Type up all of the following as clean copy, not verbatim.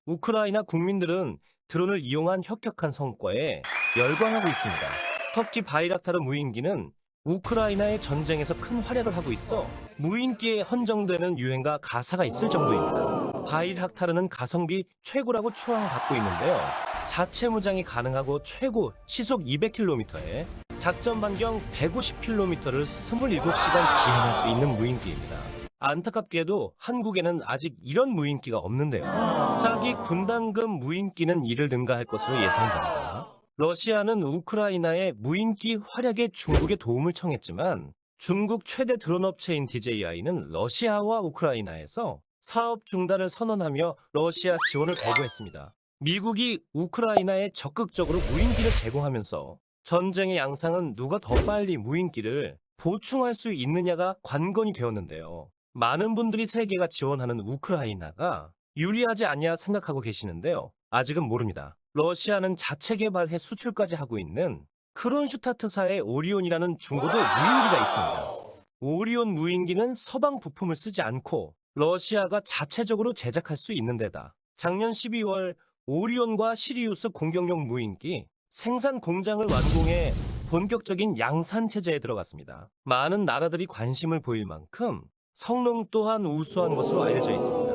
우크라이나 국민들은 드론을 이용한 혁혁한 성과에 열광하고 있습니다. 터키 바이락타르 무인기는 우크라이나의 전쟁에서 큰 활약을 하고 있어 무인기에 헌정되는 유행가 가사가 있을 정도입니다. 바이락타르는 가성비 최고라고 추앙받고 있는데요. 자체 무장이 가능하고 최고 시속 200km에 작전 반경 150km를 27시간 기행할 수 있는 무인기입니다. 안타깝게도 한국에는 아직 이런 무인기가 없는데요. 차기 군단급 무인기는 이를 능가할 것으로 예상됩니다. 러시아는 우크라이나의 무인기 활약에 중국의 도움을 청했지만 중국 최대 드론 업체인 DJI는 러시아와 우크라이나에서 사업 중단을 선언하며 러시아 지원을 거부했습니다. 미국이 우크라이나에 적극적으로 무인기를 제공하면서 전쟁의 양상은 누가 더 빨리 무인기를 보충할 수 있느냐가 관건이 되었는데요. 많은 분들이 세계가 지원하는 우크라이나가 유리하지 않냐 생각하고 계시는데요. 아직은 모릅니다. 러시아는 자체 개발해 수출까지 하고 있는 크론슈타트사의 오리온이라는 중고도 무인기가 있습니다. 오리온 무인기는 서방 부품을 쓰지 않고 러시아가 자체적으로 제작할 수 있는 데다 작년 12월 오리온과 시리우스 공격용 무인기 생산 공장을 완공해 본격적인 양산 체제에 들어갔습니다. 많은 나라들이 관심을 보일 만큼 성능 또한 우수한 것으로 알려져 있습니다.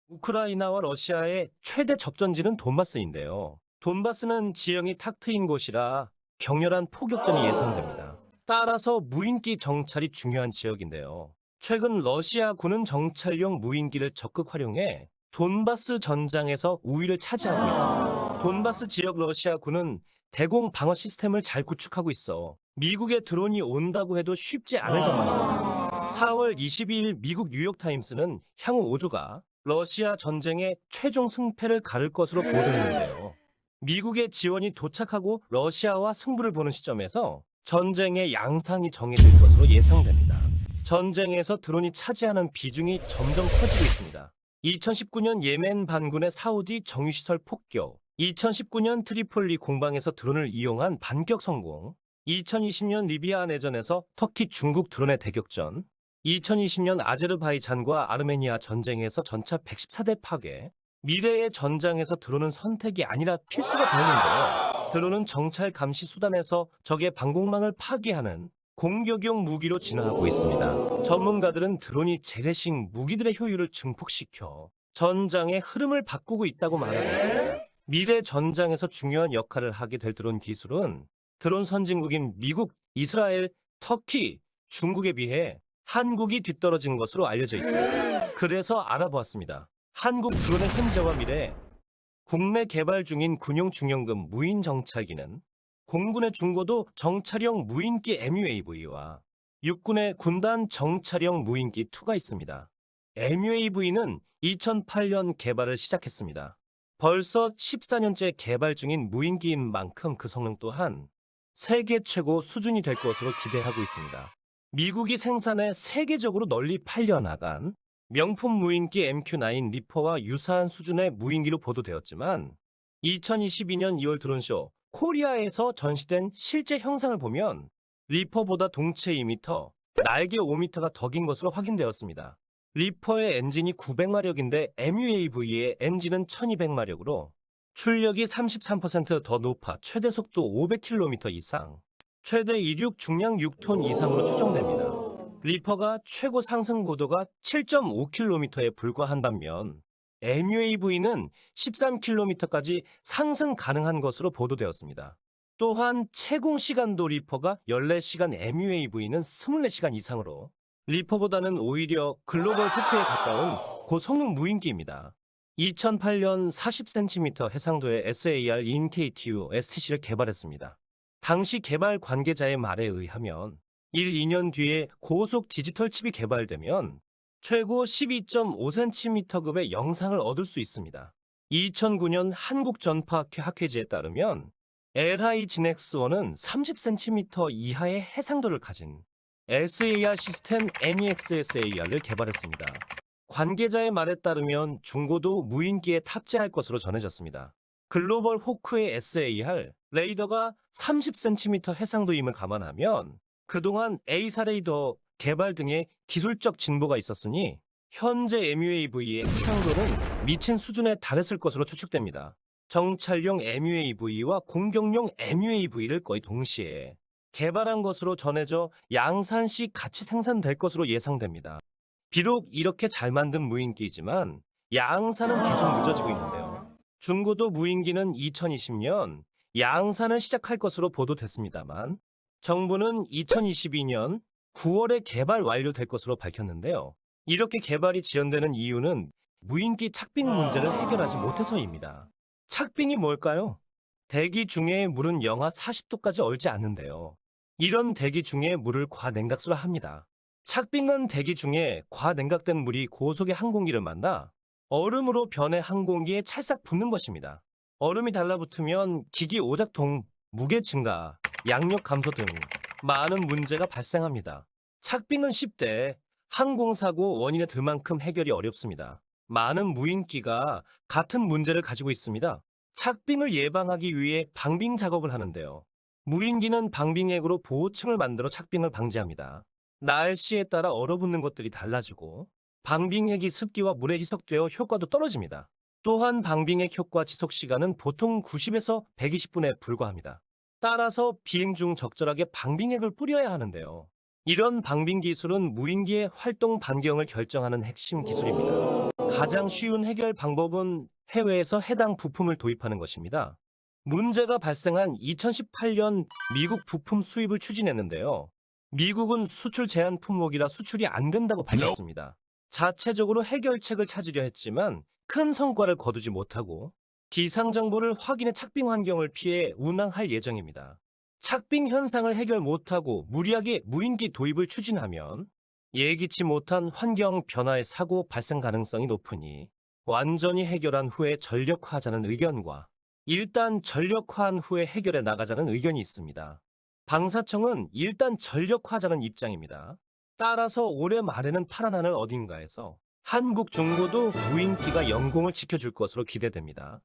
우크라이나와 러시아의 최대 접전지는 돈바스인데요. 돈바스는 지형이 탁 트인 곳이라 격렬한 포격전이 예상됩니다. 따라서 무인기 정찰이 중요한 지역인데요. 최근 러시아군은 정찰용 무인기를 적극 활용해 돈바스 전장에서 우위를 차지하고 있습니다. 돈바스 지역 러시아군은 대공 방어 시스템을 잘 구축하고 있어 미국의 드론이 온다고 해도 쉽지 않을 전망입니다. 4월 22일 미국 뉴욕타임스는 향후 5주가 러시아 전쟁의 최종 승패를 가를 것으로 보도했는데요. 미국의 지원이 도착하고 러시아와 승부를 보는 시점에서 전쟁의 양상이 정해질 것으로 예상됩니다. 전쟁에서 드론이 차지하는 비중이 점점 커지고 있습니다. 2019년 예멘 반군의 사우디 정유시설 폭격, 2019년 트리폴리 공방에서 드론을 이용한 반격 성공, 2020년 리비아 내전에서 터키 중국 드론의 대격전, 2020년 아제르바이잔과 아르메니아 전쟁에서 전차 114대 파괴, 미래의 전장에서 드론은 선택이 아니라 필수가 되는데요. 드론은 정찰 감시 수단에서 적의 방공망을 파괴하는 공격용 무기로 진화하고 있습니다. 전문가들은 드론이 재래식 무기들의 효율을 증폭시켜 전장의 흐름을 바꾸고 있다고 말하고 있습니다. 미래 전장에서 중요한 역할을 하게 될 드론 기술은 드론 선진국인 미국, 이스라엘, 터키, 중국에 비해 한국이 뒤떨어진 것으로 알려져 있습니다. 그래서 알아보았습니다. 한국 드론의 현재와 미래, 국내 개발 중인 군용 중형급 무인 정찰기는 공군의 중고도 정찰형 무인기 MUAV와 육군의 군단 정찰형 무인기 2가 있습니다. MUAV는 2008년 개발을 시작했습니다. 벌써 14년째 개발 중인 무인기인 만큼 그 성능 또한 세계 최고 수준이 될 것으로 기대하고 있습니다. 미국이 생산해 세계적으로 널리 팔려나간 명품 무인기 MQ-9 리퍼와 유사한 수준의 무인기로 보도되었지만 2022년 2월 드론쇼 코리아에서 전시된 실제 형상을 보면 리퍼보다 동체 2m, 날개 5m가 더 긴 것으로 확인되었습니다. 리퍼의 엔진이 900마력인데 MUAV의 엔진은 1200마력으로 출력이 33%더 높아 최대 속도 500km 이상, 최대 이륙 중량 6톤 이상으로 추정됩니다. 리퍼가 최고 상승 고도가 7.5km에 불과한 반면 MUAV는 13km까지 상승 가능한 것으로 보도되었습니다. 또한 채공 시간도 리퍼가 14시간, MUAV는 24시간 이상으로 리퍼보다는 오히려 글로벌 토크에 가까운 고성능 무인기입니다. 2008년 40cm 해상도의 SAR 인KTU STC를 개발했습니다. 당시 개발 관계자의 말에 의하면 1, 2년 뒤에 고속 디지털 칩이 개발되면 최고 12.5cm급의 영상을 얻을 수 있습니다. 2009년 한국전파학회 학회지에 따르면 LI 지넥스1은 30cm 이하의 해상도를 가진 SAR 시스템 MEX-SAR을 개발했습니다. 관계자의 말에 따르면 중고도 무인기에 탑재할 것으로 전해졌습니다. 글로벌 호크의 SAR 레이더가 30cm 해상도임을 감안하면 그동안 A사 레이더 개발 등의 기술적 진보가 있었으니 현재 MUAV의 해상도는 미친 수준에 달했을 것으로 추측됩니다. 정찰용 MUAV와 공격용 MUAV를 거의 동시에 개발한 것으로 전해져 양산시 같이 생산될 것으로 예상됩니다. 비록 이렇게 잘 만든 무인기이지만 양산은 계속 늦어지고 있는데요. 중고도 무인기는 2020년 양산을 시작할 것으로 보도됐습니다만 정부는 2022년 9월에 개발 완료될 것으로 밝혔는데요. 이렇게 개발이 지연되는 이유는 무인기 착빙 문제를 해결하지 못해서입니다. 착빙이 뭘까요? 대기 중에 물은 영하 40도까지 얼지 않는데요. 이런 대기 중에 물을 과냉각수라 합니다. 착빙은 대기 중에 과냉각된 물이 고속의 항공기를 만나 얼음으로 변해 항공기에 찰싹 붙는 것입니다. 얼음이 달라붙으면 기기 오작동, 무게 증가, 양력 감소 등 많은 문제가 발생합니다. 착빙은 쉽되 항공사고 원인에 들만큼 해결이 어렵습니다. 많은 무인기가 같은 문제를 가지고 있습니다. 착빙을 예방하기 위해 방빙 작업을 하는데요. 무인기는 방빙액으로 보호층을 만들어 착빙을 방지합니다. 날씨에 따라 얼어붙는 것들이 달라지고 방빙액이 습기와 물에 희석되어 효과도 떨어집니다. 또한 방빙액 효과 지속 시간은 보통 90에서 120분에 불과합니다. 따라서 비행 중 적절하게 방빙액을 뿌려야 하는데요. 이런 방빙 기술은 무인기의 활동 반경을 결정하는 핵심 기술입니다. 가장 쉬운 해결 방법은 해외에서 해당 부품을 도입하는 것입니다. 문제가 발생한 2018년 미국 부품 수입을 추진했는데요. 미국은 수출 제한 품목이라 수출이 안 된다고 밝혔습니다. 자체적으로 해결책을 찾으려 했지만 큰 성과를 거두지 못하고 기상 정보를 확인해 착빙 환경을 피해 운항할 예정입니다. 착빙 현상을 해결 못하고 무리하게 무인기 도입을 추진하면 예기치 못한 환경 변화의 사고 발생 가능성이 높으니 완전히 해결한 후에 전력화하자는 의견과 일단 전력화한 후에 해결해 나가자는 의견이 있습니다. 방사청은 일단 전력화하자는 입장입니다. 따라서 올해 말에는 파란 하늘 어딘가에서 한국 중고도 무인기가 영공을 지켜줄 것으로 기대됩니다.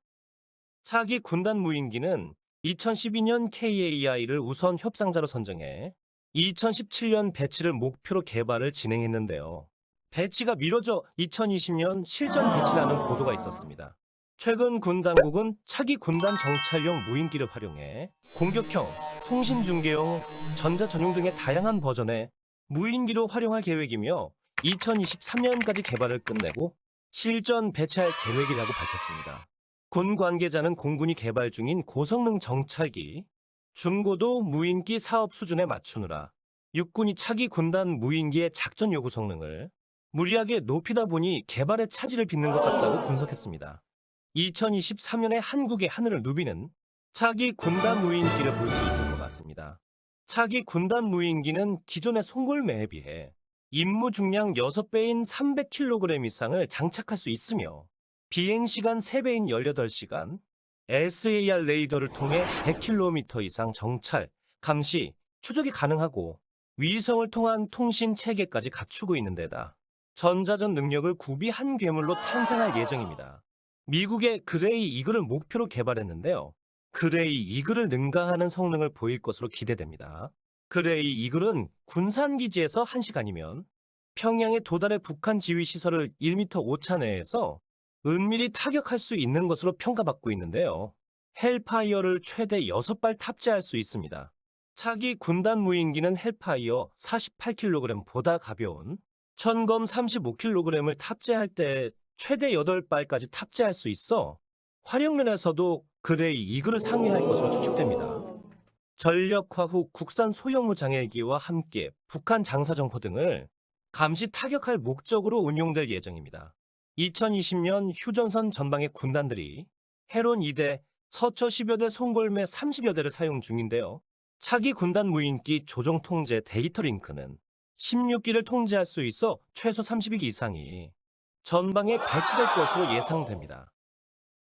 차기 군단 무인기는 2012년 KAI를 우선 협상자로 선정해 2017년 배치를 목표로 개발을 진행했는데요. 배치가 미뤄져 2020년 실전 배치라는 보도가 있었습니다. 최근 군 당국은 차기 군단 정찰용 무인기를 활용해 공격형, 통신 중계용, 전자 전용 등의 다양한 버전의 무인기로 활용할 계획이며 2023년까지 개발을 끝내고 실전 배치할 계획이라고 밝혔습니다. 군 관계자는 공군이 개발 중인 고성능 정찰기, 중고도 무인기 사업 수준에 맞추느라 육군이 차기 군단 무인기의 작전 요구 성능을 무리하게 높이다 보니 개발에 차질을 빚는 것 같다고 분석했습니다. 2023년에 한국의 하늘을 누비는 차기 군단 무인기를 볼 수 있을 것 같습니다. 차기 군단 무인기는 기존의 송골매에 비해 임무 중량 6배인 300kg 이상을 장착할 수 있으며 비행시간 3배인 18시간, SAR 레이더를 통해 100km 이상 정찰, 감시, 추적이 가능하고 위성을 통한 통신 체계까지 갖추고 있는 데다 전자전 능력을 구비한 괴물로 탄생할 예정입니다. 미국의 그레이 이글을 목표로 개발했는데요. 그레이 이글을 능가하는 성능을 보일 것으로 기대됩니다. 그레이 이글은 군산기지에서 1시간이면 평양에 도달해 북한 지휘시설을 1m 오차 내에서 은밀히 타격할 수 있는 것으로 평가받고 있는데요. 헬파이어를 최대 6발 탑재할 수 있습니다. 차기 군단 무인기는 헬파이어 48kg보다 가벼운 천검 35kg을 탑재할 때 최대 8발까지 탑재할 수 있어 활용면에서도 그레이 이글을 상회할 것으로 추측됩니다. 전력화 후 국산 소형무 장헬기와 함께 북한 장사정포 등을 감시 타격할 목적으로 운용될 예정입니다. 2020년 휴전선 전방의 군단들이 해론 2대, 서처 10여 대, 송골매 30여 대를 사용 중인데요. 차기 군단 무인기 조종 통제 데이터 링크는 16기를 통제할 수 있어 최소 32기 이상이 전방에 배치될 것으로 예상됩니다.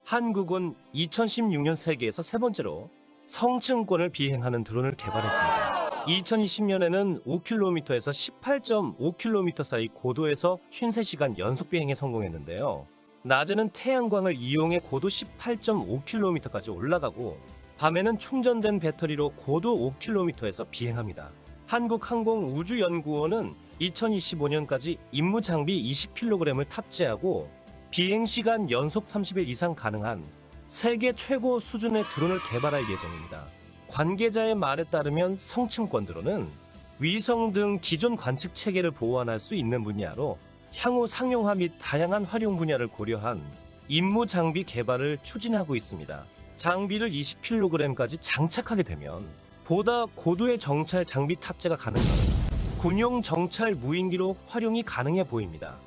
한국은 2016년 세계에서 세 번째로 성층권을 비행하는 드론을 개발했습니다. 2020년에는 5km에서 18.5km 사이 고도에서 53시간 연속 비행에 성공했는데요. 낮에는 태양광을 이용해 고도 18.5km까지 올라가고 밤에는 충전된 배터리로 고도 5km에서 비행합니다. 한국항공우주연구원은 2025년까지 임무 장비 20kg을 탑재하고 비행시간 연속 30일 이상 가능한 세계 최고 수준의 드론을 개발할 예정입니다. 관계자의 말에 따르면 성층권 드론은 위성 등 기존 관측 체계를 보완할 수 있는 분야로 향후 상용화 및 다양한 활용 분야를 고려한 임무 장비 개발을 추진하고 있습니다. 장비를 20kg까지 장착하게 되면 보다 고도의 정찰 장비 탑재가 가능한 군용 정찰 무인기로 활용이 가능해 보입니다.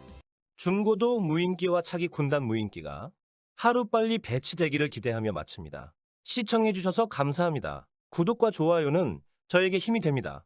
중고도 무인기와 차기 군단 무인기가 하루빨리 배치되기를 기대하며 마칩니다. 시청해주셔서 감사합니다. 구독과 좋아요는 저에게 힘이 됩니다.